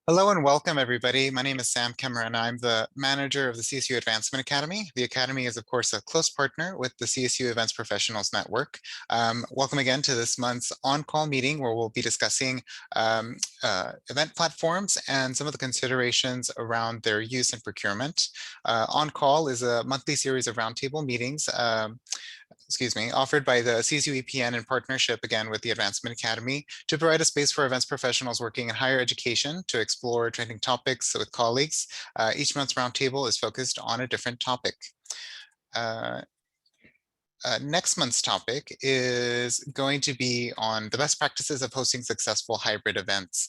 Hello and welcome, everybody. My name is Sam Kemmer, and I'm the manager of the CSU Advancement Academy. The Academy is, of course, a close partner with the CSU Events Professionals Network. Welcome again to this month's on-call meeting, where we'll be discussing event platforms and some of the considerations around their use and procurement. On-call is a monthly series of roundtable meetings offered by the CSUEPN in partnership again with the Advancement Academy to provide a space for events professionals working in higher education to explore trending topics with colleagues. Each month's roundtable is focused on a different topic. Next month's topic is going to be on the best practices of hosting successful hybrid events.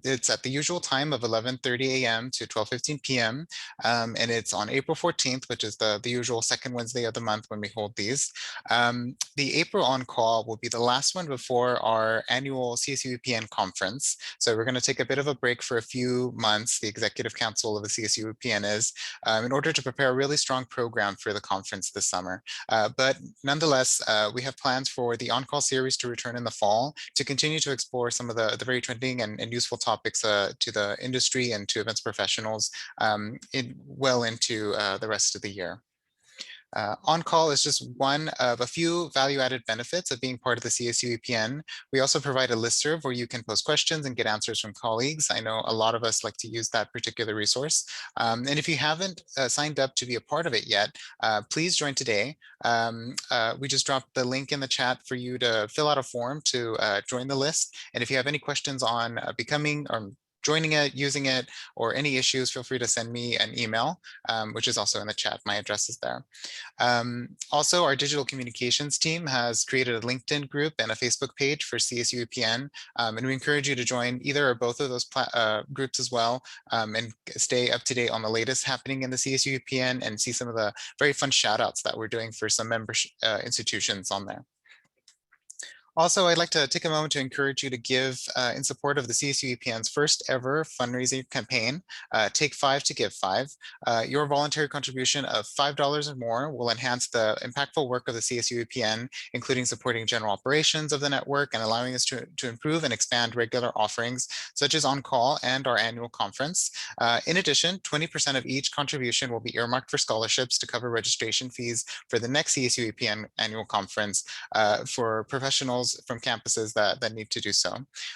It's at the usual time of 11:30 a.m. to 12:15 p.m. And it's on April 14th, which is the usual second Wednesday of the month when we hold these. The April on-call will be the last one before our annual CSUEPN conference. So we're going to take a bit of a break for a few months, the Executive Council of the CSUEPN is, in order to prepare a really strong program for the conference this summer. But nonetheless, we have plans for the on-call series to return in the fall to continue to explore some of the very trending and useful topics to the industry and to events professionals well into the rest of the year. On-call is just one of a few value-added benefits of being part of the CSUEPN. We also provide a listserv where you can post questions and get answers from colleagues. I know a lot of us like to use that particular resource. And if you haven't signed up to be a part of it yet, please join today. We just dropped the link in the chat for you to fill out a form to join the list. And if you have any questions on becoming or joining it, using it, or any issues, feel free to send me an email, which is also in the chat. My address is there. Also, our digital communications team has created a LinkedIn group and a Facebook page for CSUEPN, and we encourage you to join either or both of those groups as well, and stay up to date on the latest happening in the CSUEPN and see some of the very fun shout outs that we're doing for some member institutions on there. Also, I'd like to take a moment to encourage you to give in support of the CSUEPN's first ever fundraising campaign, Take 5 to Give 5. Your voluntary contribution of $5 or more will enhance the impactful work of the CSUEPN, including supporting general operations of the network and allowing us to improve and expand regular offerings, such as on-call and our annual conference. In addition, 20% of each contribution will be earmarked for scholarships to cover registration fees for the next CSUEPN annual conference for professionals from campuses that need to do so.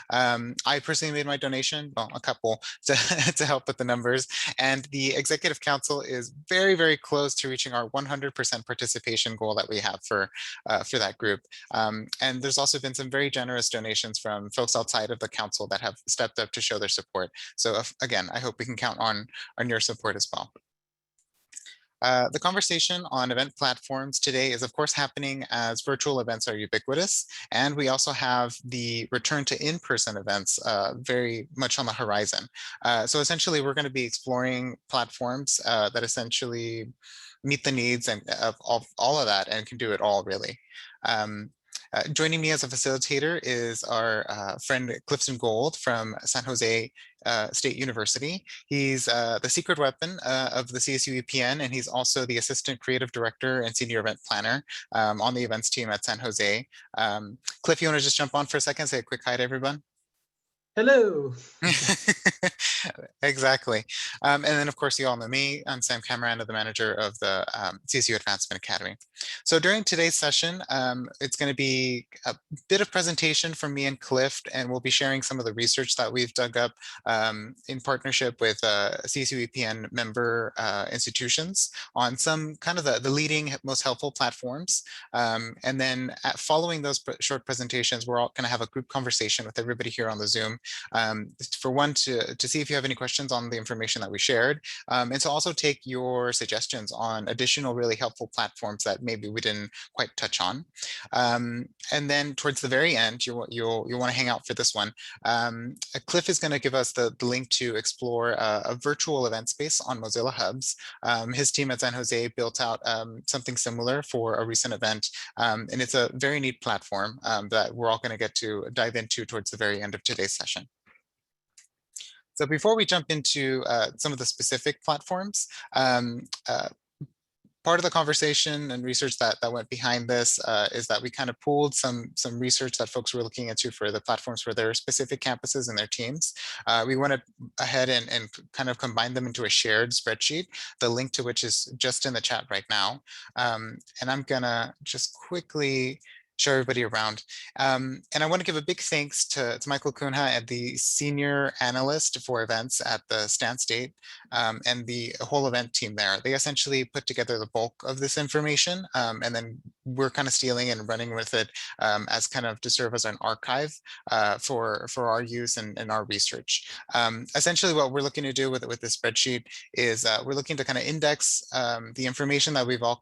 I personally made my donation, well, a couple, to help with the numbers. And the Executive Council is very, very close to reaching our 100% participation goal that we have for that group. And there's also been some very generous donations from folks outside of the council that have stepped up to show their support. So again, I hope we can count on your support as well. The conversation on event platforms today is, of course, happening as virtual events are ubiquitous, and we also have the return to in-person events very much on the horizon. So essentially, we're going to be exploring platforms that essentially meet the needs of all of that and can do it all, really. Joining me as a facilitator is our friend Clifton Gold from San Jose State University. He's the secret weapon of the CSUEPN, and he's also the assistant creative director and senior event planner on the events team at San Jose. Cliff, you want to just jump on for a second, say a quick hi to everyone? Hello. Exactly. And then, of course, you all know me. I'm Sam Cameron, the manager of the CSU Advancement Academy. So during today's session, it's going to be a bit of presentation from me and Cliff, and we'll be sharing some of the research that we've dug up in partnership with CSUEPN member institutions on some kind of the leading, most helpful platforms. And then following those short presentations, we're all going to have a group conversation with everybody here on the Zoom. For one, to see if you have any questions on the information that we shared, and to also take your suggestions on additional really helpful platforms that maybe we didn't quite touch on. And then towards the very end, you'll want to hang out for this one. Cliff is going to give us the link to explore a virtual event space on Mozilla Hubs. His team at San Jose built out something similar for a recent event, and it's a very neat platform that we're all going to get to dive into towards the very end of today's session. So before we jump into some of the specific platforms, part of the conversation and research that went behind this is that we kind of pooled some research that folks were looking into for the platforms for their specific campuses and their teams. We went ahead and kind of combined them into a shared spreadsheet, the link to which is just in the chat right now. And I'm gonna just quickly show everybody around. And I want to give a big thanks to Michael Cunha and the senior analyst for events at the Stan State and the whole event team there. They essentially put together the bulk of this information, and then we're kind of stealing and running with it as kind of to serve as an archive for our use and our research. Essentially, what we're looking to do with this spreadsheet is we're looking to kind of index the information that we've all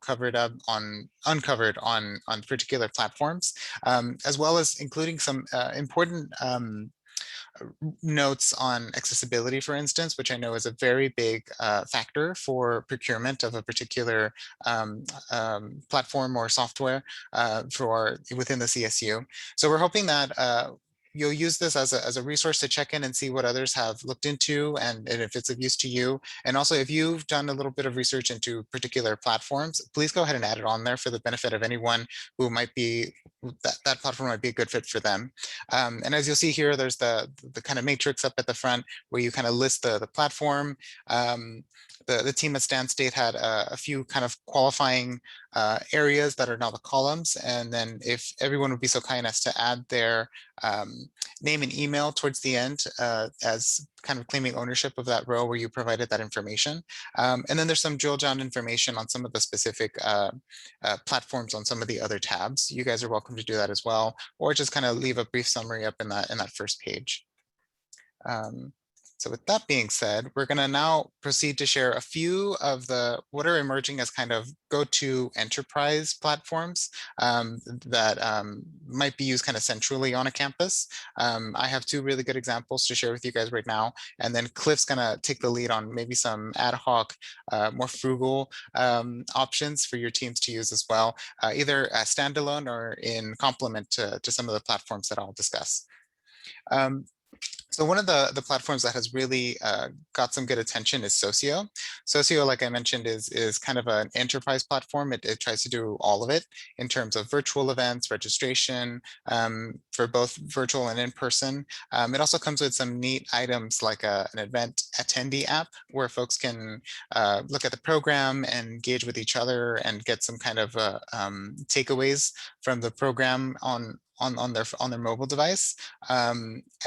uncovered on particular platforms, as well as including some important notes on accessibility, for instance, which I know is a very big factor for procurement of a particular platform or software within the CSU. So we're hoping that you'll use this as a resource to check in and see what others have looked into and if it's of use to you. And also, if you've done a little bit of research into particular platforms, please go ahead and add it on there for the benefit of anyone who might be, that platform might be a good fit for them. And as you'll see here, there's the kind of matrix up at the front where you kind of list the platform. The team at Stan State had a few kind of qualifying areas that are now the columns. And then if everyone would be so kind as to add their name and email towards the end as kind of claiming ownership of that row where you provided that information. And then there's some drill down information on some of the specific platforms on some of the other tabs. You guys are welcome to do that as well, or just kind of leave a brief summary up in that first page. So with that being said, we're going to now proceed to share a few of what are emerging as kind of go-to enterprise platforms that might be used kind of centrally on a campus. I have two really good examples to share with you guys right now, and then Cliff's going to take the lead on maybe some ad hoc, more frugal options for your teams to use as well, either as standalone or in complement to some of the platforms that I'll discuss. So one of the platforms that has really got some good attention is Socio. Socio, like I mentioned, is kind of an enterprise platform. It tries to do all of it in terms of virtual events, registration for both virtual and in person. It also comes with some neat items like an event attendee app where folks can look at the program and engage with each other and get some kind of takeaways from the program on their mobile device.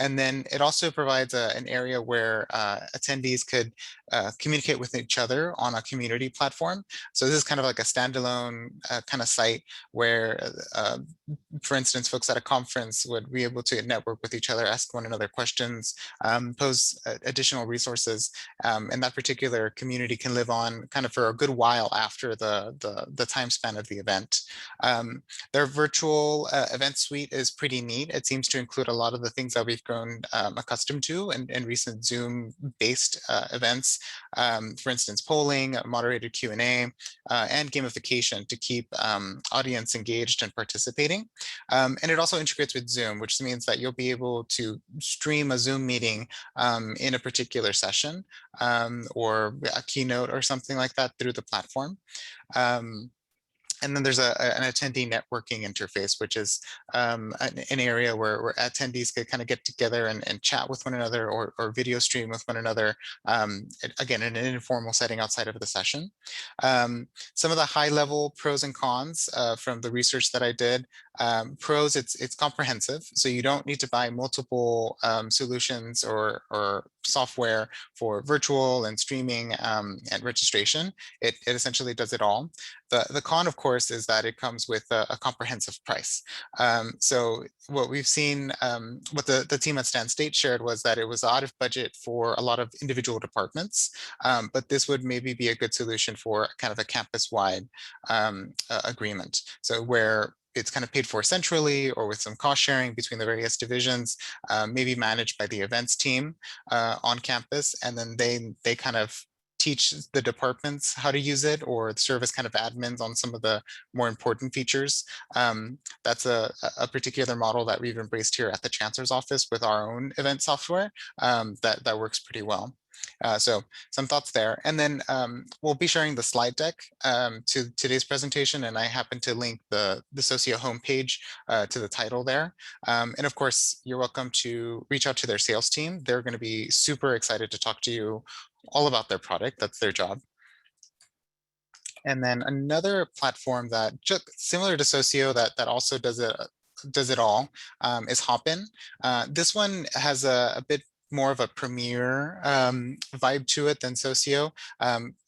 And then it also provides an area where attendees could communicate with each other on a community platform. So this is kind of like a standalone kind of site where, for instance, folks at a conference would be able to network with each other, ask one another questions, pose additional resources, and that particular community can live on kind of for a good while after the time span of the event. Their virtual event suite is pretty neat. It seems to include a lot of the things that we've grown accustomed to in recent Zoom-based events. For instance, polling, moderated Q&A, and gamification to keep audience engaged and participating. And it also integrates with Zoom, which means that you'll be able to stream a Zoom meeting in a particular session or a keynote or something like that through the platform. And then there's an attendee networking interface, which is an area where attendees could kind of get together and chat with one another or video stream with one another, again, in an informal setting outside of the session. Some of the high level pros and cons from the research that I did. Pros, it's comprehensive, so you don't need to buy multiple solutions or software for virtual and streaming and registration. It essentially does it all. The con, of course, is that it comes with a comprehensive price. So what we've seen, what the team at Stan State shared was that it was out of budget for a lot of individual departments, but this would maybe be a good solution for kind of a campus-wide agreement. So where it's kind of paid for centrally or with some cost sharing between the various divisions, maybe managed by the events team on campus, and then they kind of teach the departments how to use it or serve as kind of admins on some of the more important features. That's a particular model that we've embraced here at the Chancellor's office with our own event software that works pretty well. So some thoughts there. And then we'll be sharing the slide deck to today's presentation, and I happen to link the Socio homepage to the title there. And of course, you're welcome to reach out to their sales team. They're going to be super excited to talk to you all about their product. That's their job. And then another platform that just similar to Socio that also does it all is Hopin. This one has a bit more of a premier vibe to it than Socio,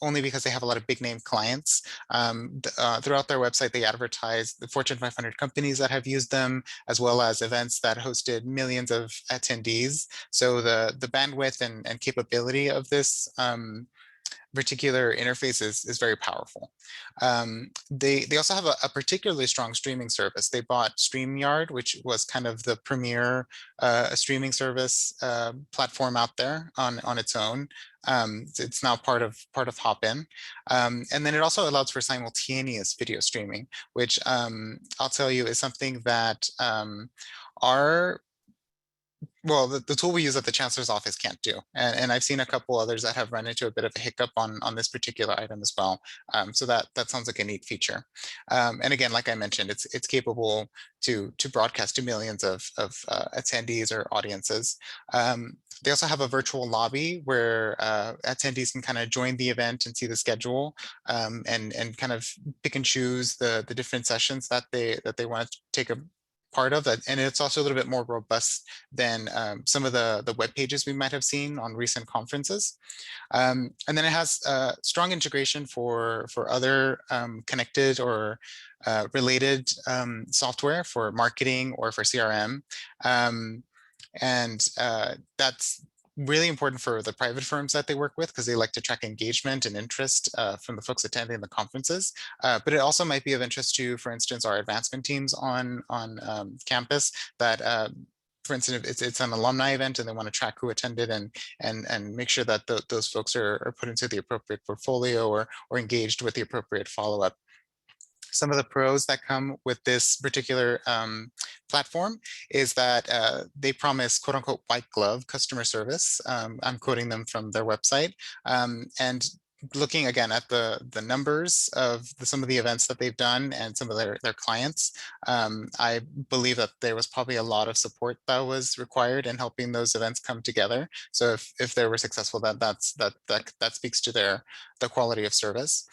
only because they have a lot of big name clients. Throughout their website, they advertise the Fortune 500 companies that have used them, as well as events that hosted millions of attendees. So the bandwidth and capability of this particular interface is very powerful. They also have a particularly strong streaming service. They bought StreamYard, which was kind of the premier streaming service platform out there on its own. It's now part of Hopin. And then it also allows for simultaneous video streaming, which I'll tell you is something that the tool we use at the Chancellor's office can't do. And I've seen a couple others that have run into a bit of a hiccup on this particular item as well. So that sounds like a neat feature. And again, like I mentioned, it's capable to broadcast to millions of attendees or audiences. They also have a virtual lobby where attendees can kind of join the event and see the schedule and kind of pick and choose the different sessions that they want to take a part of that. And it's also a little bit more robust than some of the web pages we might have seen on recent conferences. And then it has strong integration for other connected or related software for marketing or for CRM. And that's really important for the private firms that they work with, because they like to track engagement and interest from the folks attending the conferences. But it also might be of interest to, for instance, our advancement teams on campus that for instance, it's an alumni event and they want to track who attended and make sure that those folks are put into the appropriate portfolio or engaged with the appropriate follow-up. Some of the pros that come with this particular platform is that they promise quote unquote white glove customer service. I'm quoting them from their website. And looking again at the numbers of some of the events that they've done and some of their clients, I believe that there was probably a lot of support that was required in helping those events come together. So if they were successful, that speaks to the quality of service.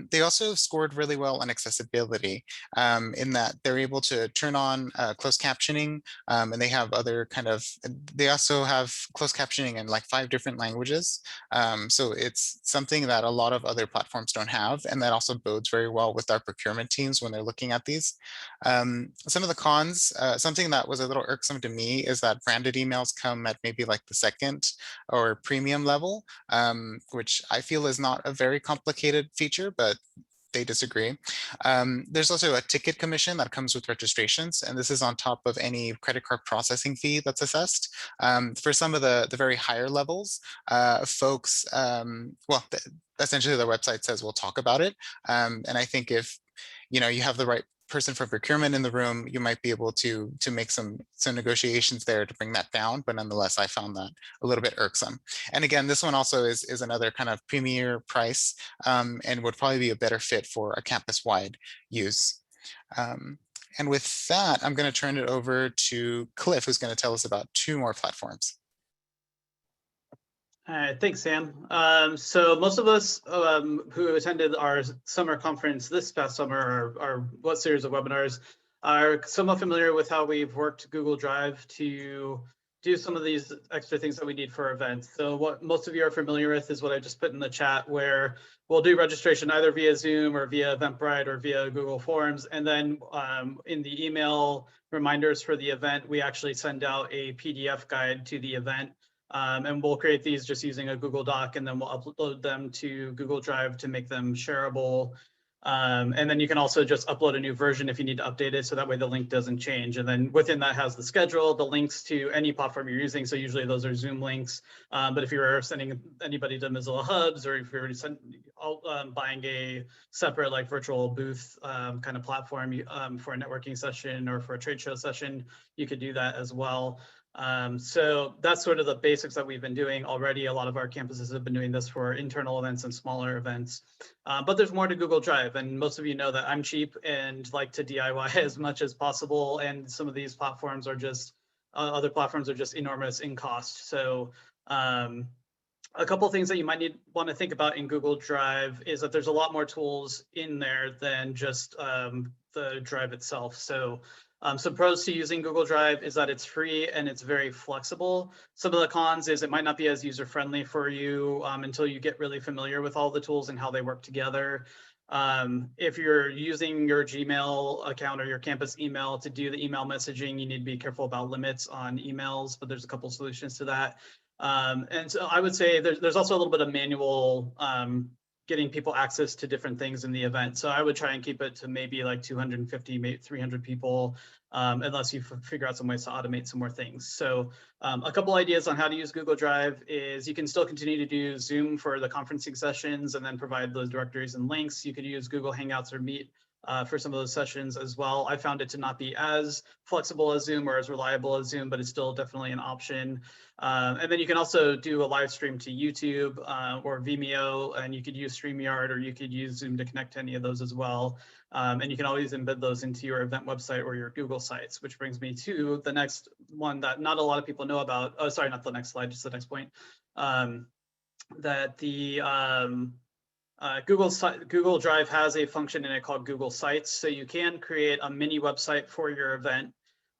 They also scored really well on accessibility in that they're able to turn on closed captioning, and they have other they also have closed captioning in like 5 different languages. So it's something that a lot of other platforms don't have, and that also bodes very well with our procurement teams when they're looking at these. Some of the cons, something that was a little irksome to me is that branded emails come at maybe like the second or premium level, which I feel is not a very complicated feature, but they disagree. There's also a ticket commission that comes with registrations, and this is on top of any credit card processing fee that's assessed. For some of the very higher levels, folks, essentially the website says we'll talk about it. And I think if you have the right person from procurement in the room, you might be able to make some negotiations there to bring that down. But nonetheless, I found that a little bit irksome. And again, this one also is another kind of premier price and would probably be a better fit for a campus-wide use. And with that, I'm going to turn it over to Cliff, who's going to tell us about 2 more platforms. All right, thanks, Sam. So most of us who attended our summer conference this past summer, our series of webinars, are somewhat familiar with how we've worked Google Drive to do some of these extra things that we need for events. So what most of you are familiar with is what I just put in the chat, where we'll do registration either via Zoom or via Eventbrite or via Google Forms. And then in the email reminders for the event, we actually send out a PDF guide to the event. And we'll create these just using a Google Doc, and then we'll upload them to Google Drive to make them shareable. And then you can also just upload a new version if you need to update it, so that way the link doesn't change. And then within that has the schedule, the links to any platform you're using. So usually those are Zoom links. But if you're sending anybody to Mozilla Hubs, or if you're buying a separate like virtual booth kind of platform for a networking session or for a trade show session, you could do that as well. So that's sort of the basics that we've been doing already. A lot of our campuses have been doing this for internal events and smaller events, but there's more to Google Drive. And most of you know that I'm cheap and like to DIY as much as possible. And some of these platforms are just, other platforms are just enormous in cost. So a couple of things that you might want to think about in Google Drive is that there's a lot more tools in there than just the drive itself. So some pros to using Google Drive is that it's free and it's very flexible. Some of the cons is it might not be as user-friendly for you until you get really familiar with all the tools and how they work together. If you're using your Gmail account or your campus email to do the email messaging, you need to be careful about limits on emails, but there's a couple solutions to that. And so I would say there's also a little bit of manual getting people access to different things in the event. So I would try and keep it to maybe like 250, maybe 300 people, unless you figure out some ways to automate some more things. So a couple ideas on how to use Google Drive is you can still continue to do Zoom for the conferencing sessions and then provide those directories and links. You could use Google Hangouts or Meet for some of those sessions as well. I found it to not be as flexible as Zoom or as reliable as Zoom, but it's still definitely an option. And then you can also do a live stream to YouTube or Vimeo, and you could use StreamYard or you could use Zoom to connect to any of those as well. And you can always embed those into your event website or your Google Sites, which brings me to the next one that not a lot of people know about. Oh, sorry, not the next slide, just the next point. That the Google Drive has a function in it called Google Sites. So you can create a mini website for your event,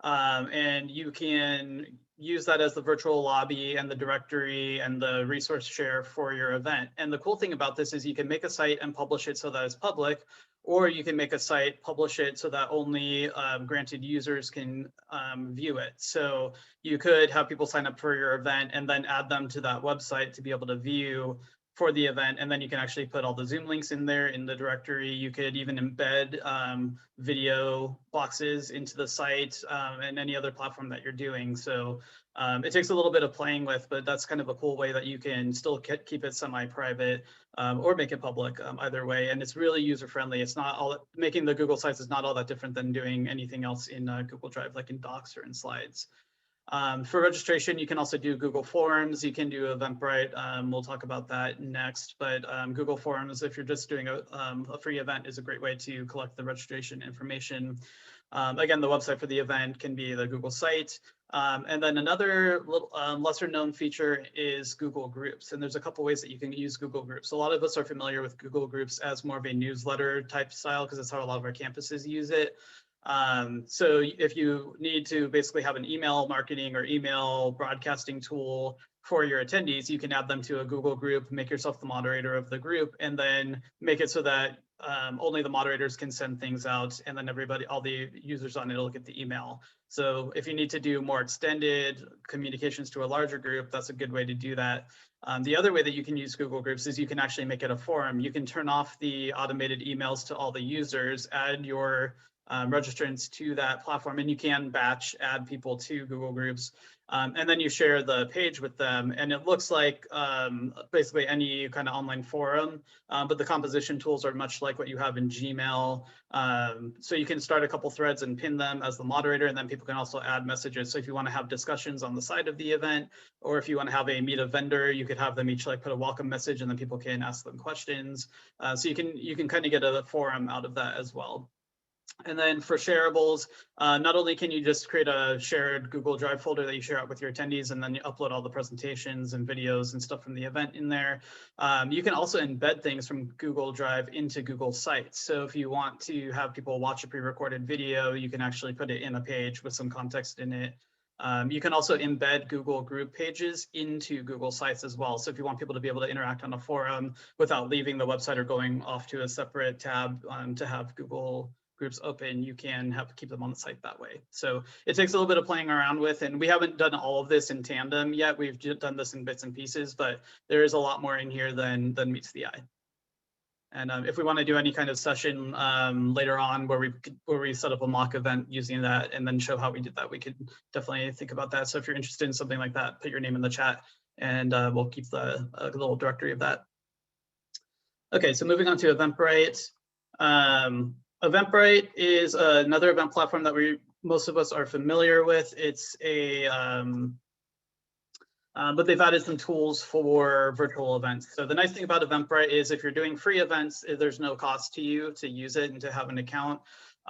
and you can use that as the virtual lobby and the directory and the resource share for your event. And the cool thing about this is you can make a site and publish it so that it's public, or you can make a site, publish it so that only granted users can view it. So you could have people sign up for your event and then add them to that website to be able to view for the event, and then you can actually put all the Zoom links in there in the directory. You could even embed video boxes into the site and any other platform that you're doing. So it takes a little bit of playing with, but that's kind of a cool way that you can still keep it semi-private or make it public either way. And it's really user-friendly. It's not all, making the Google Sites is not all that different than doing anything else in Google Drive, like in Docs or in Slides. For registration, you can also do Google Forms. You can do Eventbrite. We'll talk about that next. But Google Forms, if you're just doing a free event, is a great way to collect the registration information. Again, the website for the event can be the Google site. And then another lesser known feature is Google Groups. And there's a couple ways that you can use Google Groups. A lot of us are familiar with Google Groups as more of a newsletter type style because that's how a lot of our campuses use it. So if you need to basically have an email marketing or email broadcasting tool for your attendees, you can add them to a Google group, make yourself the moderator of the group, and then make it so that only the moderators can send things out, and then everybody, all the users on it will get the email. So if you need to do more extended communications to a larger group, that's a good way to do that. The other way that you can use Google Groups is you can actually make it a forum. You can turn off the automated emails to all the users, add your registrants to that platform, and you can batch add people to Google Groups, and then you share the page with them, and it looks like basically any kind of online forum, but the composition tools are much like what you have in Gmail. So you can start a couple threads and pin them as the moderator, and then people can also add messages. So if you want to have discussions on the side of the event, or if you want to have a meet a vendor, you could have them each like put a welcome message, and then people can ask them questions. So you can kind of get a forum out of that as well. And then for shareables, not only can you just create a shared Google Drive folder that you share out with your attendees, and then you upload all the presentations and videos and stuff from the event in there, you can also embed things from Google Drive into Google Sites. So if you want to have people watch a pre-recorded video, you can actually put it in a page with some context in it. You can also embed Google group pages into Google Sites as well. So if you want people to be able to interact on a forum without leaving the website or going off to a separate tab to have Google Groups open, you can keep them on the site that way. So it takes a little bit of playing around with, and we haven't done all of this in tandem yet. We've done this in bits and pieces, but there is a lot more in here than meets the eye. And if we want to do any kind of session later on where we set up a mock event using that and then show how we did that, we could definitely think about that. So if you're interested in something like that, put your name in the chat, and we'll keep the little directory of that. Okay, so moving on to Eventbrite. Eventbrite is another event platform that we most of us are familiar with. It's but they've added some tools for virtual events. So the nice thing about Eventbrite is if you're doing free events, there's no cost to you to use it and to have an account.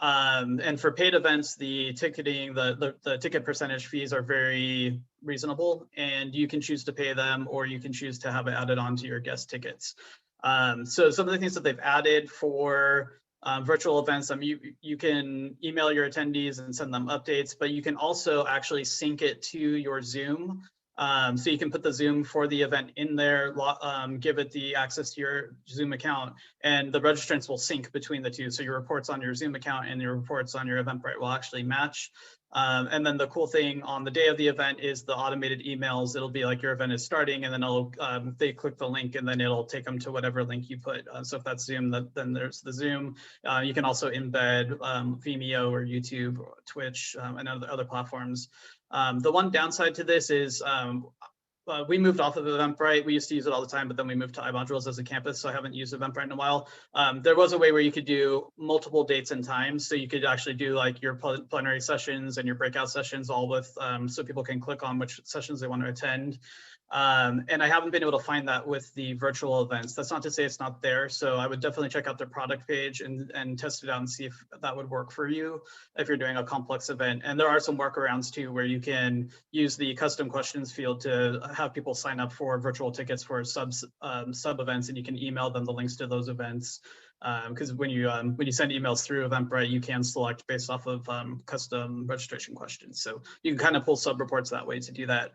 And for paid events, the ticketing, the ticket percentage fees are very reasonable, and you can choose to pay them or you can choose to have it added onto your guest tickets. So some of the things that they've added for virtual events, you can email your attendees and send them updates, but you can also actually sync it to your Zoom. So you can put the Zoom for the event in there, give it the access to your Zoom account, and the registrants will sync between the two. So your reports on your Zoom account and your reports on your Eventbrite will actually match. And then the cool thing on the day of the event is the automated emails. It'll be like your event is starting, and then they click the link, and then it'll take them to whatever link you put. So if that's Zoom, then there's the Zoom. You can also embed Vimeo or YouTube, or Twitch, and other platforms. The one downside to this is we moved off of Eventbrite. We used to use it all the time, but then we moved to iModules as a campus, so I haven't used Eventbrite in a while. There was a way where you could do multiple dates and times, so you could actually do like your plenary sessions and your breakout sessions all with, so people can click on which sessions they want to attend. And I haven't been able to find that with the virtual events. That's not to say it's not there. So I would definitely check out their product page and test it out and see if that would work for you if you're doing a complex event. And there are some workarounds too, where you can use the custom questions field to have people sign up for virtual tickets for sub events, and you can email them the links to those events. Because when you send emails through Eventbrite, you can select based off of custom registration questions. So you can kind of pull sub reports that way to do that.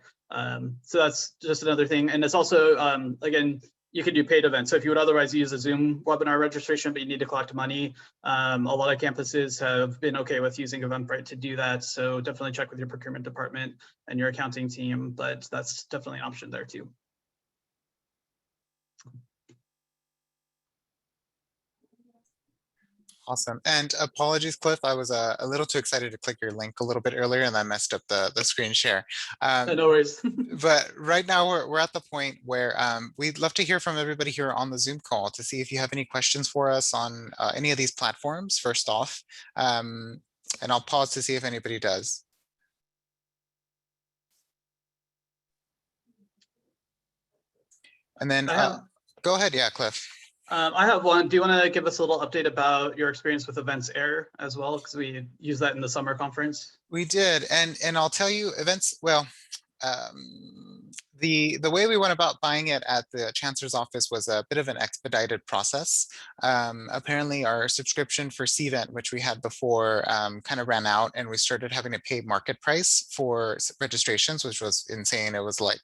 So that's just another thing. And it's also, again, you can do paid events. So if you would otherwise use a Zoom webinar registration, but you need to collect money, a lot of campuses have been okay with using Eventbrite to do that. So definitely check with your procurement department and your accounting team, but that's definitely an option there too. Awesome. And apologies, Cliff, I was a little too excited to click your link a little bit earlier and I messed up the screen share. No worries. But right now we're at the point where we'd love to hear from everybody here on the Zoom call to see if you have any questions for us on any of these platforms, first off. And I'll pause to see if anybody does. And then go ahead. Yeah, Cliff. I have one. Do you want to give us a little update about your experience with Events Air as well? Because we use that in the summer conference. We did, and I'll tell you, events. Well, the way we went about buying it at the Chancellor's office was a bit of an expedited process. Apparently, our subscription for CVent, which we had before, kind of ran out, and we started having to pay market price for registrations, which was insane. It was like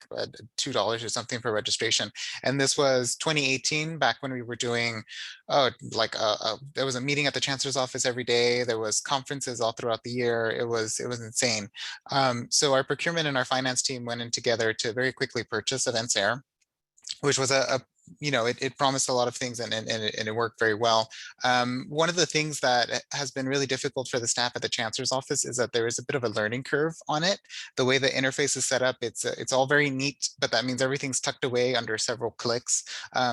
$2 or something for registration, and this was 2018, back when we were doing, there was a meeting at the Chancellor's office every day. There was conferences all throughout the year. It was insane. So our procurement and our finance team went in together to very quickly purchase Events Air, which was it promised a lot of things and it worked very well. One of the things that has been really difficult for the staff at the Chancellor's office is that there is a bit of a learning curve on it. The way the interface is set up, it's all very neat, but that means everything's tucked away under several clicks.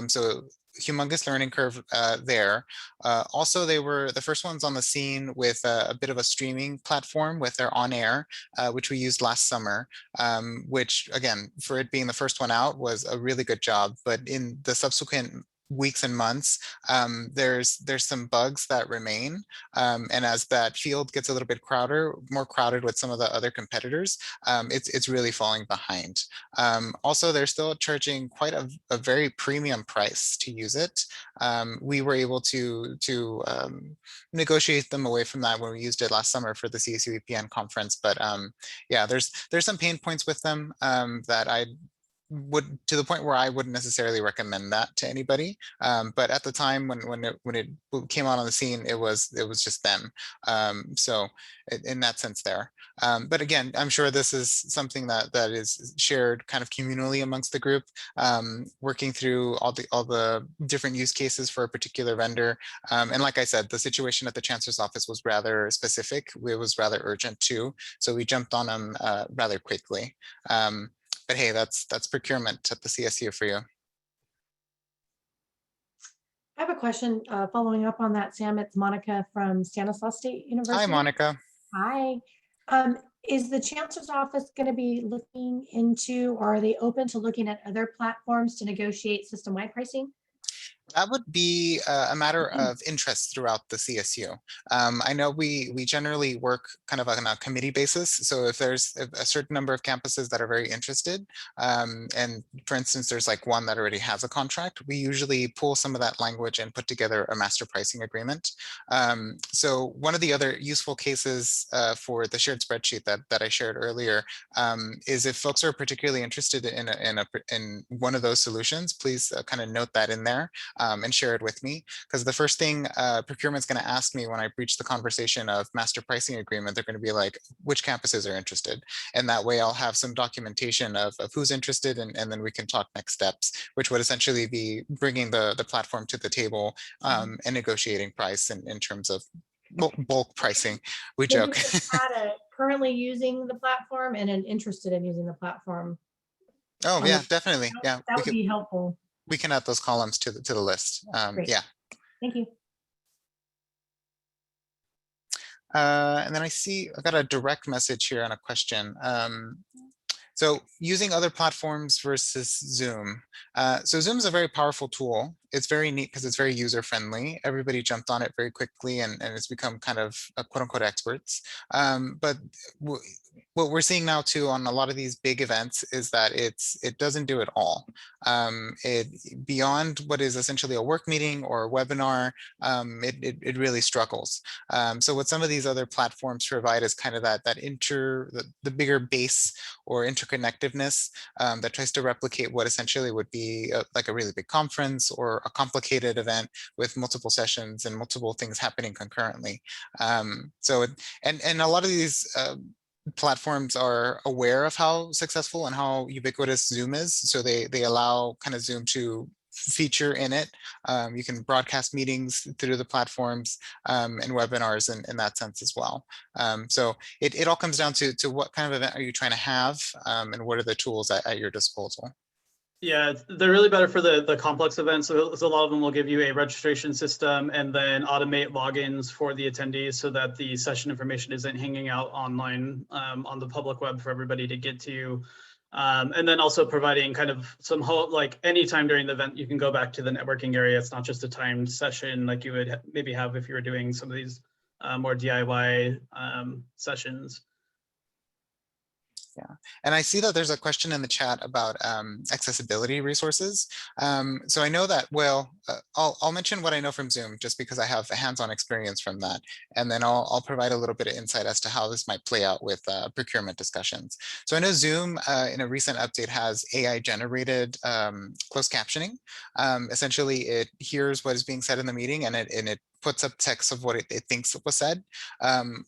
So humongous learning curve there. Also, they were the first ones on the scene with a bit of a streaming platform with their On Air, which we used last summer, which again, for it being the first one out, was a really good job. But in the subsequent weeks and months, there's some bugs that remain, and as that field gets a little bit more crowded with some of the other competitors, it's really falling behind. Also, they're still charging quite a very premium price to use it. We were able to negotiate them away from that when we used it last summer for the CSUEPN conference, but yeah, there's some pain points with them that I would, to the point where I wouldn't necessarily recommend that to anybody. But at the time when it came out on the scene, it was just them. So in that sense there. But again, I'm sure this is something that is shared kind of communally amongst the group, working through all the different use cases for a particular vendor. And like I said, the situation at the Chancellor's office was rather specific. It was rather urgent too. So we jumped on them rather quickly. But hey, that's procurement at the CSU for you. I have a question following up on that, Sam. It's Monica from San José State University. Hi, Monica. Hi. Is the Chancellor's office going to be looking into, or are they open to looking at other platforms to negotiate system-wide pricing? That would be a matter of interest throughout the CSU. I know we generally work kind of on a committee basis. So if there's a certain number of campuses that are very interested, and for instance, there's like one that already has a contract, we usually pull some of that language and put together a master pricing agreement. So one of the other useful cases for the shared spreadsheet that I shared earlier is if folks are particularly interested in one of those solutions, please kind of note that in there. And share it with me. Because the first thing procurement's going to ask me when I breach the conversation of master pricing agreement, they're going to be like, which campuses are interested? And that way I'll have some documentation of who's interested, and then we can talk next steps, which would essentially be bringing the platform to the table and negotiating price in terms of bulk pricing. We Maybe joke. had a currently using the platform and an interested in using the platform. Oh yeah, definitely. Yeah, That would be helpful. we can add those columns to the list. Great. Yeah. Thank you. And then I see I've got a direct message here and a question. So using other platforms versus Zoom. So Zoom is a very powerful tool. It's very neat because it's very user friendly. Everybody jumped on it very quickly, and it's become kind of a quote unquote experts. But what we're seeing now too on a lot of these big events is that it doesn't do it all. It beyond what is essentially a work meeting or a webinar, it really struggles. So what some of these other platforms provide is kind of the bigger base or interconnectiveness that tries to replicate what essentially would be like a really big conference or a complicated event with multiple sessions and multiple things happening concurrently. And a lot of these platforms are aware of how successful and how ubiquitous Zoom is. So they allow kind of Zoom to feature in it. You can broadcast meetings through the platforms and webinars in that sense as well. So it all comes down to what kind of event are you trying to have and what are the tools at your disposal. Yeah, they're really better for the complex events. So a lot of them will give you a registration system and then automate logins for the attendees so that the session information isn't hanging out online on the public web for everybody to get to. And then also providing kind of some hope, like anytime during the event, you can go back to the networking area. It's not just a timed session like you would maybe have if you were doing some of these more DIY sessions. Yeah, and I see that there's a question in the chat about accessibility resources. So I know that, well, I'll mention what I know from Zoom just because I have a hands-on experience from that. And then I'll provide a little bit of insight as to how this might play out with procurement discussions. So I know Zoom in a recent update has AI generated closed captioning. Essentially, it hears what is being said in the meeting and it puts up text of what it thinks was said.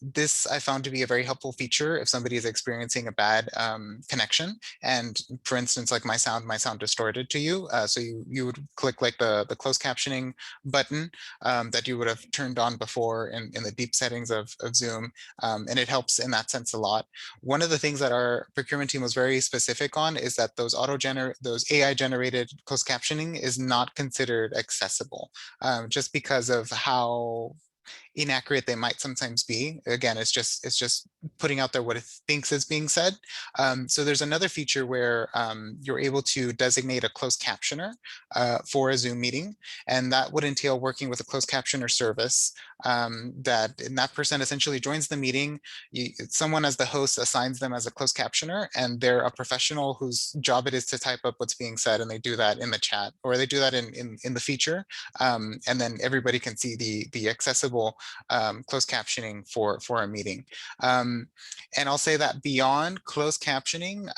This I found to be a very helpful feature if somebody is experiencing a bad connection. And for instance, like my sound distorted to you. So you would click like the closed captioning button that you would have turned on before in the deep settings of Zoom. And it helps in that sense a lot. One of the things that our procurement team was very specific on is that those AI generated closed captioning is not considered accessible just because of how inaccurate they might sometimes be. Again, it's just putting out there what it thinks is being said. So there's another feature where you're able to designate a closed captioner for a Zoom meeting, and that would entail working with a closed captioner service that person essentially joins the meeting. Someone as the host assigns them as a closed captioner, and they're a professional whose job it is to type up what's being said, and they do that in the chat, or they do that in the feature, and then everybody can see the accessible closed captioning for a meeting. And I'll say that beyond closed captioning,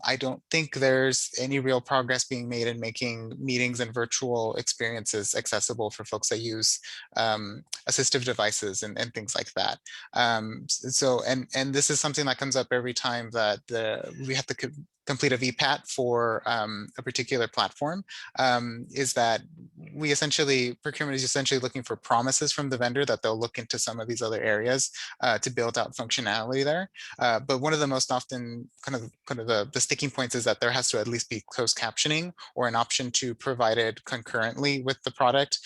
I don't think there's any real progress being made in making meetings and virtual experiences accessible for folks that use assistive devices and things like that. And this is something that comes up every time that we have to complete a VPAT for a particular platform, is that procurement is essentially looking for promises from the vendor that they'll look into some of these other areas to build out functionality there. But one of the most often kind of the sticking points is that there has to at least be closed captioning or an option to provide it concurrently with the product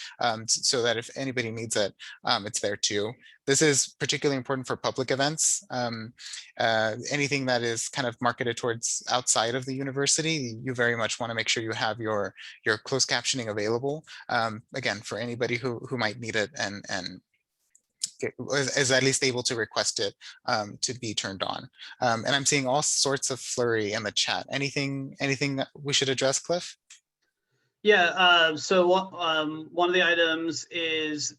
so that if anybody needs it, it's there too. This is particularly important for public events. Anything that is kind of marketed towards outside of the university, you very much want to make sure you have your closed captioning available. Again, for anybody who might need it and is at least able to request it to be turned on. And I'm seeing all sorts of flurry in the chat. Anything that we should address, Cliff? Yeah, so one of the items is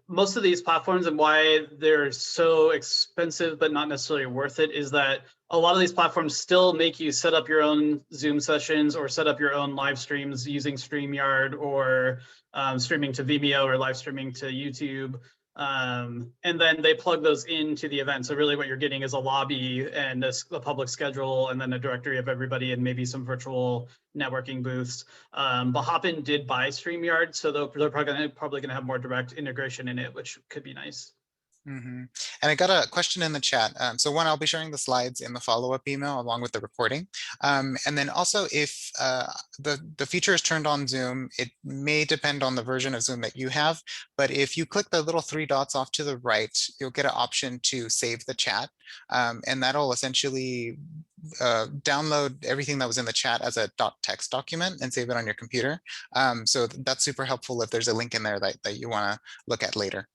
most of these platforms and why they're so expensive but not necessarily worth it is that a lot of these platforms still make you set up your own Zoom sessions or set up your own live streams using StreamYard or streaming to Vimeo or live streaming to YouTube. And then they plug those into the event. So really what you're getting is a lobby and a public schedule and then a directory of everybody and maybe some virtual networking booths. But Hopin did buy StreamYard, so they're probably gonna have more direct integration in it, which could be nice. Mm-hmm. And I got a question in the chat. So one, I'll be sharing the slides in the follow-up email along with the recording. And then also if the feature is turned on Zoom, it may depend on the version of Zoom that you have. But if you click the little 3 dots off to the right, you'll get an option to save the chat. And that'll essentially download everything that was in the chat as a .text document and save it on your computer. So that's super helpful if there's a link in there that you want to look at later.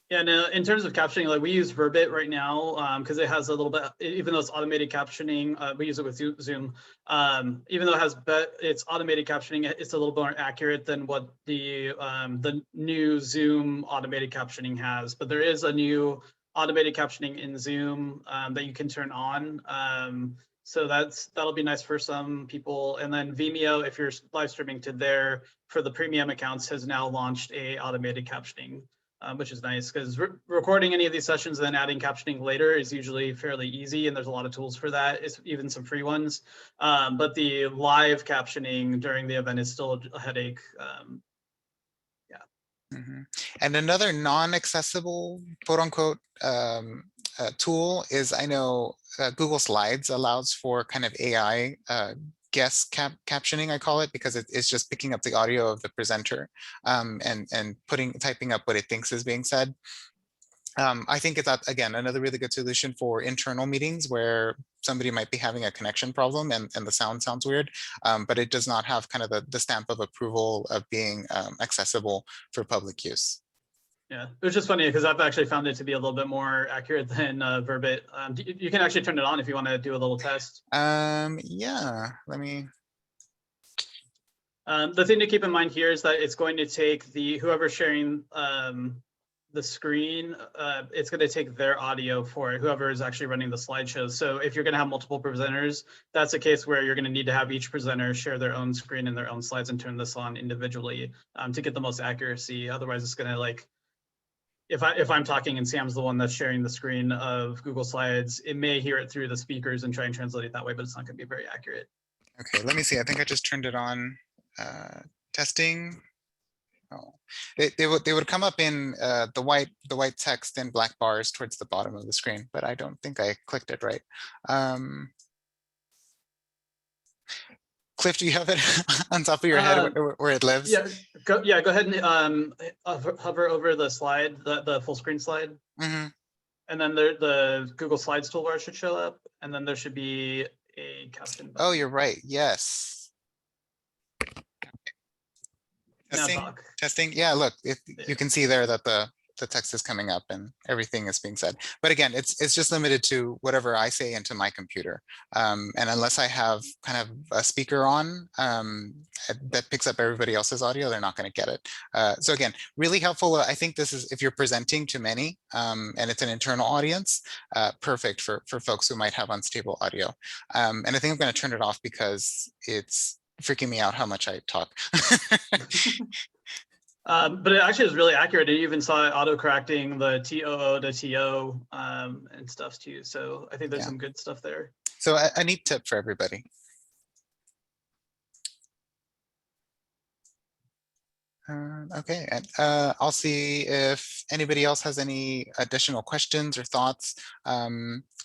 Yeah, no, in terms of captioning, like we use Verbit right now because it has a little bit, even though it's automated captioning, we use it with Zoom. Even though it's automated captioning, it's a little more accurate than what the new Zoom automated captioning has. But there is a new automated captioning in Zoom that you can turn on. So that'll be nice for some people. And then Vimeo, if you're live streaming to there for the premium accounts, has now launched a automated captioning. Which is nice because recording any of these sessions and then adding captioning later is usually fairly easy, and there's a lot of tools for that. It's even some free ones, but the live captioning during the event is still a headache. Yeah. Mm-hmm. And another non-accessible, quote unquote, tool is, I know Google Slides allows for kind of AI guest captioning, I call it, because it's just picking up the audio of the presenter and typing up what it thinks is being said. I think it's, again, another really good solution for internal meetings where somebody might be having a connection problem and the sound sounds weird, but it does not have kind of the stamp of approval of being accessible for public use. Yeah, it was just funny because I've actually found it to be a little bit more accurate than Verbit. You can actually turn it on if you want to do a little test. Yeah, let me. The thing to keep in mind here is that it's going to take whoever's sharing the screen, it's going to take their audio for it, whoever is actually running the slideshows. So if you're going to have multiple presenters, that's a case where you're going to need to have each presenter share their own screen and their own slides and turn this on individually to get the most accuracy. Otherwise, it's going to like, if I'm talking and Sam's the one that's sharing the screen of Google Slides, it may hear it through the speakers and try and translate it that way, but it's not going to be very accurate. Okay, let me see. I think I just turned it on. Testing. Oh, they would come up in the white text in black bars towards the bottom of the screen, but I don't think I clicked it right. Cliff, do you have it on top of your head where it lives? Yeah, go ahead and hover over the slide, the full screen slide. Mm-hmm. And then the Google Slides toolbar should show up, and then there should be a caption button. Oh, you're right. Yes. Testing. Yeah, look, you can see there that the text is coming up and everything is being said. But again, it's just limited to whatever I say into my computer. And unless I have kind of a speaker on that picks up everybody else's audio, they're not going to get it. So again, really helpful. I think this is if you're presenting to many and it's an internal audience, perfect for folks who might have unstable audio. And I think I'm going to turn it off because it's freaking me out how much I talk. But it actually is really accurate. You even saw it auto-correcting the TOO to TO and stuff too. So I think there's some good stuff there. So a neat tip for everybody. Okay, and I'll see if anybody else has any additional questions or thoughts.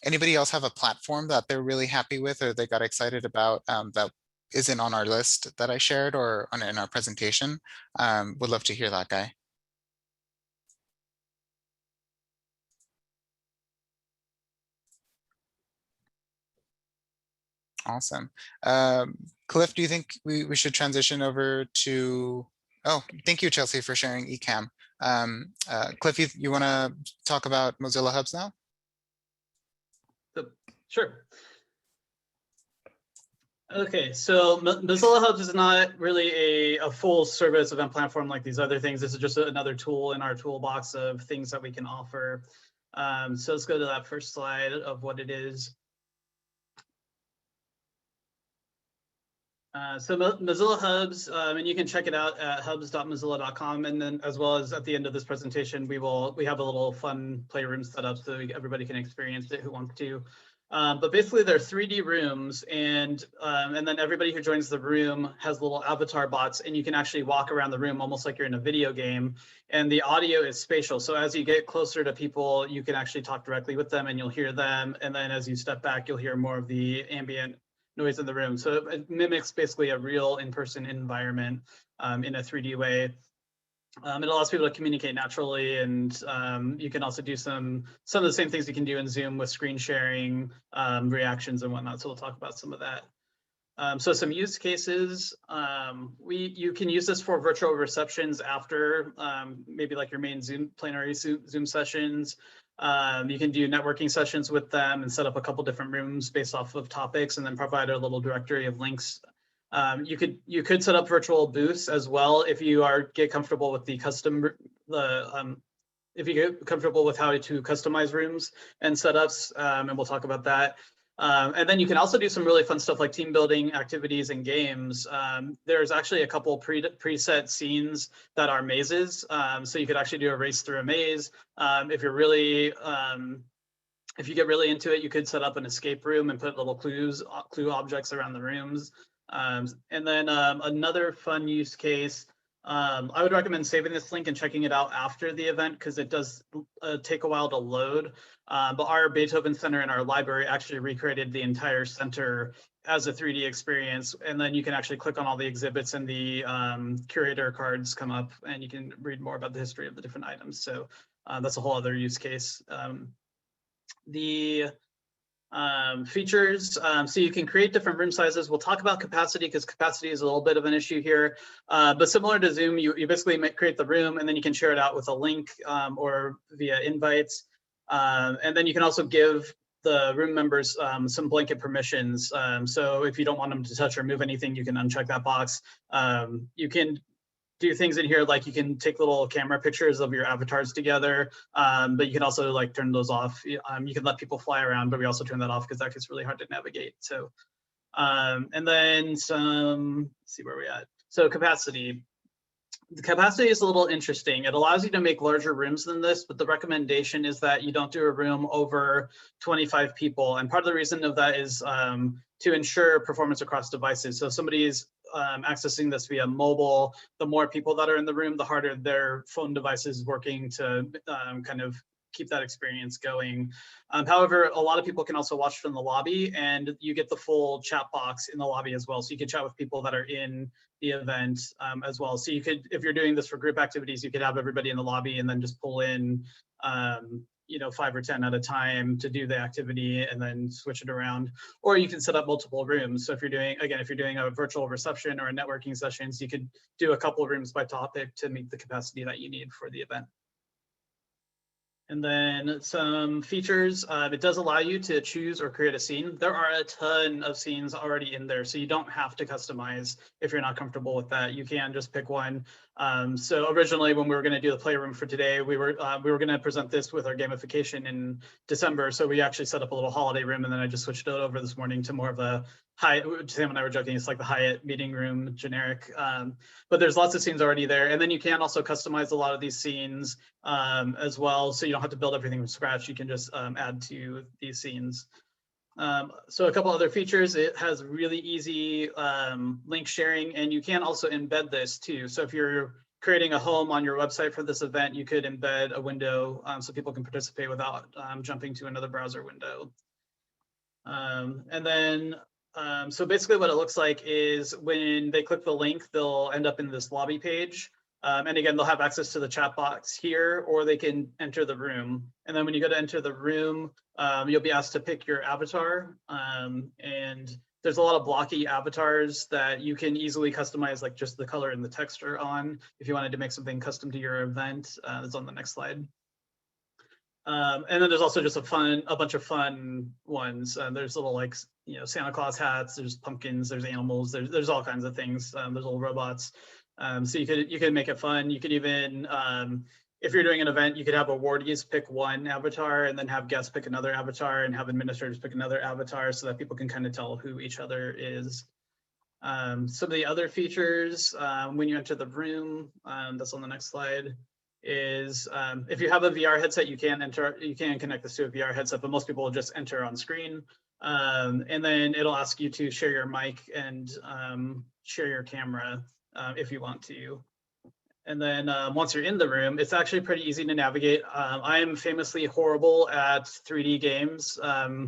Anybody else have a platform that they're really happy with or they got excited about that isn't on our list that I shared or in our presentation? Would love to hear that, guy. Awesome. Cliff, do you think we should transition over to, oh, thank you, Chelsea, for sharing eCam. Cliff, you want to talk about Mozilla Hubs now? Sure. Okay, so Mozilla Hubs is not really a full service event platform like these other things. This is just another tool in our toolbox of things that we can offer. So let's go to that first slide of what it is. So Mozilla Hubs, and you can check it out at hubs.mozilla.com, and then as well as at the end of this presentation, we have a little fun playroom set up so everybody can experience it who wants to. But basically, they're 3D rooms, and then everybody who joins the room has little avatar bots, and you can actually walk around the room almost like you're in a video game. And the audio is spatial, so as you get closer to people, you can actually talk directly with them, and you'll hear them. And then as you step back, you'll hear more of the ambient noise in the room. So it mimics basically a real in-person environment in a 3D way. It allows people to communicate naturally, and you can also do some of the same things you can do in Zoom with screen sharing, reactions and whatnot. So we'll talk about some of that. So some use cases, you can use this for virtual receptions after maybe like your main Zoom plenary Zoom sessions. You can do networking sessions with them and set up a couple different rooms based off of topics, and then provide a little directory of links. You could set up virtual booths as well if you get comfortable with if you get comfortable with how to customize rooms and setups, and we'll talk about that. And then you can also do some really fun stuff like team building activities and games. There's actually a couple preset scenes that are mazes. So you could actually do a race through a maze. If you get really into it, you could set up an escape room and put little clue objects around the rooms. And then another fun use case, I would recommend saving this link and checking it out after the event because it does take a while to load. But our Beethoven Center in our library actually recreated the entire center as a 3D experience. And then you can actually click on all the exhibits and the curator cards come up, and you can read more about the history of the different items. So that's a whole other use case. The features, so you can create different room sizes. We'll talk about capacity because capacity is a little bit of an issue here, but similar to Zoom, you basically create the room and then you can share it out with a link or via invites, and then you can also give the room members some blanket permissions. So if you don't want them to touch or move anything, you can uncheck that box. You can do things in here like you can take little camera pictures of your avatars together, but you can also like turn those off. You can let people fly around, but we also turn that off because that gets really hard to navigate. So, and then let's see where we're at. So capacity. The capacity is a little interesting. It allows you to make larger rooms than this, but the recommendation is that you don't do a room over 25 people. And part of the reason of that is to ensure performance across devices. So if somebody is accessing this via mobile, the more people that are in the room, the harder their phone device is working to kind of keep that experience going. However, a lot of people can also watch from the lobby, and you get the full chat box in the lobby as well. So you can chat with people that are in the event as well. So you could, if you're doing this for group activities, you could have everybody in the lobby and then just pull in 5 or 10 at a time to do the activity and then switch it around. Or you can set up multiple rooms. So if you're doing a virtual reception or a networking sessions, you could do a couple of rooms by topic to meet the capacity that you need for the event. And then some features, it does allow you to choose or create a scene. There are a ton of scenes already in there, so you don't have to customize if you're not comfortable with that. You can just pick one. So originally when we were gonna do the playroom for today, we were gonna present this with our gamification in December. So we actually set up a little holiday room, and then I just switched it over this morning to more of a Hyatt. Sam and I were joking, it's like the Hyatt meeting room generic, but there's lots of scenes already there. And then you can also customize a lot of these scenes as well. So you don't have to build everything from scratch. You can just add to these scenes. So a couple other features, it has really easy link sharing, and you can also embed this too. So if you're creating a home on your website for this event, you could embed a window so people can participate without jumping to another browser window. And then so basically what it looks like is when they click the link, they'll end up in this lobby page. And again, they'll have access to the chat box here, or they can enter the room. And then when you go to enter the room, you'll be asked to pick your avatar. And There's a lot of blocky avatars that you can easily customize, like just the color and the texture on. If you wanted to make something custom to your event, that's on the next slide. And then there's also just a bunch of fun ones. There's little like, Santa Claus hats, there's pumpkins, there's animals, there's all kinds of things. There's little robots. So you could make it fun. You could even, if you're doing an event, you could have awardees pick one avatar and then have guests pick another avatar and have administrators pick another avatar so that people can kind of tell who each other is. Some of the other features when you enter the room, that's on the next slide, is if you have a VR headset, you can connect this to a VR headset, but most people will just enter on screen. And then it'll ask you to share your mic and share your camera if you want to. And then once you're in the room, it's actually pretty easy to navigate. I am famously horrible at 3D games.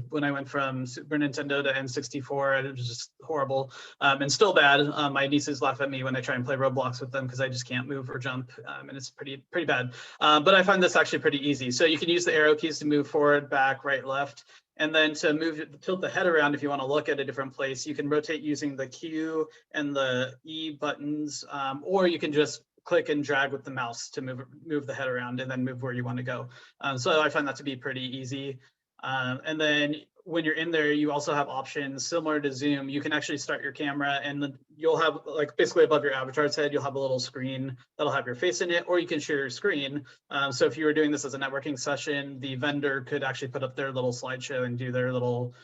When I went from Super Nintendo to N64, it was just horrible and still bad. My nieces laugh at me when I try and play Roblox with them because I just can't move or jump, and it's pretty bad. But I find this actually pretty easy. So you can use the arrow keys to move forward, back, right, left. And then to tilt the head around, if you want to look at a different place, you can rotate using the Q and the E buttons, or you can just click and drag with the mouse to move the head around and then move where you want to go. So I find that to be pretty easy. And then when you're in there, you also have options similar to Zoom. You can actually start your camera and then you'll have, like, basically above your avatar's head, you'll have a little screen that'll have your face in it, or you can share your screen. So if you were doing this as a networking session, the vendor could actually put up their little slideshow and do their little,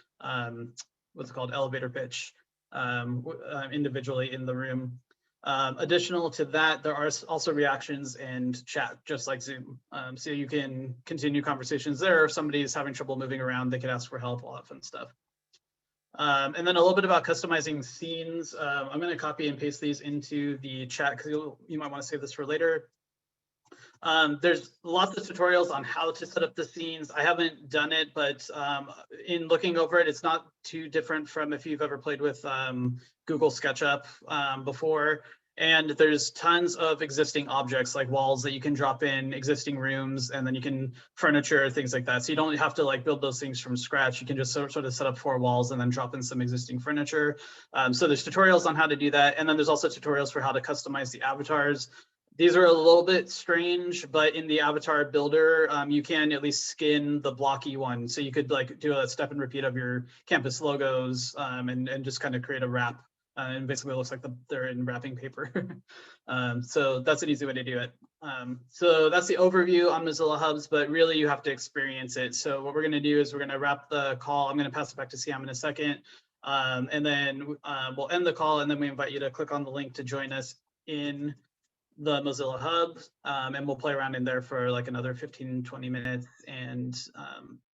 what's it called, elevator pitch individually in the room. Additional to that, there are also reactions and chat, just like Zoom. So you can continue conversations there. If somebody is having trouble moving around, they could ask for help, all that fun stuff. And then a little bit about customizing scenes. I'm going to copy and paste these into the chat because you might want to save this for later. There's lots of tutorials on how to set up the scenes. I haven't done it, but in looking over it, it's not too different from if you've ever played with Google SketchUp before. And there's tons of existing objects like walls that you can drop in, existing rooms, and then you can furniture, things like that. So you don't have to like build those things from scratch. You can just sort of set up 4 walls and then drop in some existing furniture. So there's tutorials on how to do that. And then there's also tutorials for how to customize the avatars. These are a little bit strange, but in the avatar builder, you can at least skin the blocky one. So you could like do a step and repeat of your campus logos and just kind of create a wrap. And basically it looks like they're in wrapping paper. So that's an easy way to do it. So that's the overview on Mozilla Hubs, but really you have to experience it. So what we're gonna do is we're gonna wrap the call. I'm gonna pass it back to Siam in a second. And then we'll end the call, and then we invite you to click on the link to join us in the Mozilla Hub, and we'll play around in there for like another 15-20 minutes, and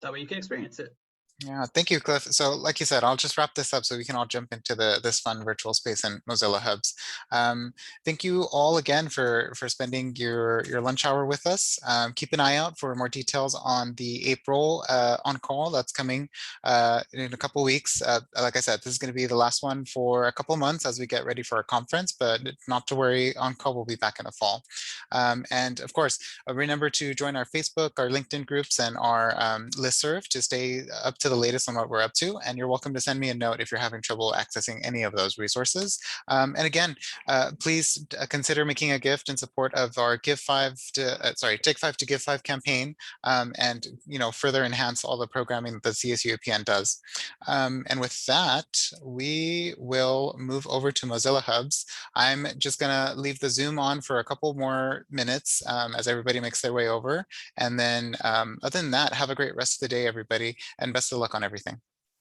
that way you can experience it. Yeah, thank you, Cliff. So like you said, I'll just wrap this up so we can all jump into this fun virtual space in Mozilla Hubs. Thank you all again for spending your lunch hour with us. Keep an eye out for more details on the April on-call that's coming in a couple weeks. Like I said, this is going to be the last one for a couple months as we get ready for our conference, but not to worry, on-call will be back in the fall. And of course, remember to join our Facebook, our LinkedIn groups, and our listserv to stay up to the latest on what we're up to. And you're welcome to send me a note if you're having trouble accessing any of those resources. And again, please consider making a gift in support of our Take 5 to Give 5 campaign, and further enhance all the programming that the CSUEPN does. And with that, we will move over to Mozilla Hubs. I'm just gonna leave the Zoom on for a couple more minutes as everybody makes their way over. And then other than that, have a great rest of the day, everybody, and best of luck on everything.